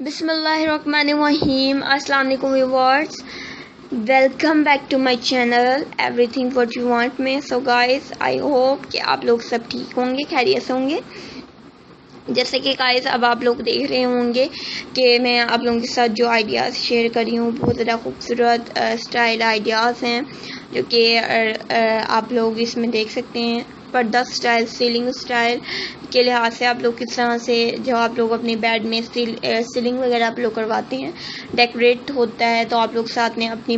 बिस्मिल्लाहिर्रहमानिर्रहीम। अस्सलाम वालेकुम viewers, welcome back to my channel everything what you want में। सो गाइस, आई होप कि आप लोग सब ठीक होंगे, खैरियत से होंगे। जैसे कि गाइस अब आप लोग देख रहे होंगे कि मैं आप लोगों के साथ जो आइडियाज़ शेयर कर रही हूँ बहुत ज़्यादा खूबसूरत स्टाइल आइडियाज़ हैं जो कि आप लोग इसमें देख सकते हैं। पर्दा स्टाइल, सीलिंग स्टाइल के लिहाज से आप लोग किस तरह से जो आप लोग अपने बेड में सीलिंग वगैरह आप लोग करवाते हैं, डेकोरेट होता है, तो आप लोग साथ में अपनी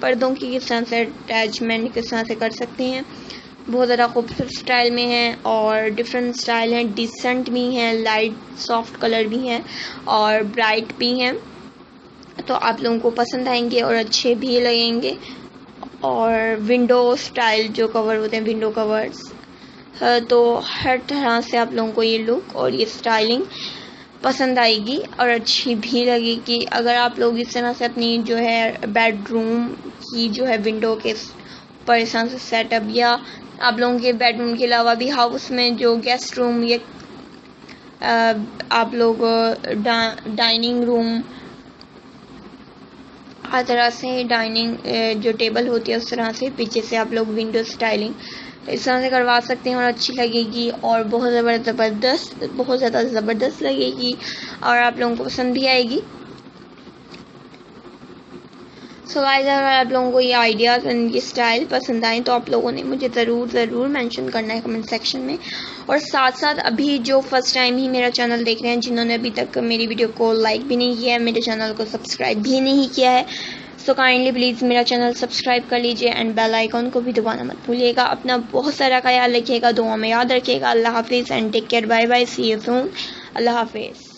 पर्दों की किस तरह से अटैचमेंट किस तरह से कर सकते हैं। बहुत ज़्यादा खूबसूरत स्टाइल में है और डिफरेंट स्टाइल हैं, डिसेंट भी हैं, लाइट सॉफ्ट कलर भी हैं और ब्राइट भी हैं, तो आप लोगों को पसंद आएंगे और अच्छे भी लगेंगे। और विंडो स्टाइल जो कवर होते हैं, विंडो कवर्स, तो हर तरह से आप लोगों को ये लुक और ये स्टाइलिंग पसंद आएगी और अच्छी भी लगेगी। अगर आप लोग इस तरह से अपनी जो है बेडरूम की जो है विंडो के पर इस तरह से सेटअप, या आप लोगों के बेडरूम के अलावा भी हाउस में जो गेस्ट रूम या आप लोग डाइनिंग रूम, हर तरह से डाइनिंग जो टेबल होती है उस तरह से पीछे से आप लोग विंडो स्टाइलिंग इस तरह से करवा सकते हैं और अच्छी लगेगी और बहुत ज़्यादा ज़बरदस्त लगेगी और आप लोगों को पसंद भी आएगी। सो गाइस, अगर आप लोगों को ये आइडियाज़ और इनकी स्टाइल पसंद आए तो आप लोगों ने मुझे ज़रूर मेंशन करना है कमेंट सेक्शन में। और साथ साथ अभी जो फर्स्ट टाइम ही मेरा चैनल देख रहे हैं, जिन्होंने अभी तक मेरी वीडियो को लाइक भी नहीं किया है, मेरे चैनल को सब्सक्राइब भी नहीं किया है, सो काइंडली प्लीज़ मेरा चैनल सब्सक्राइब कर लीजिए एंड बेल आइकॉन को भी दबाना मत भूलिएगा। अपना बहुत सारा ख्याल रखिएगा, दुआ में याद रखिएगा। अल्लाह हाफिज़ and take care, bye bye, see you soon. अल्लाह हाफिज़।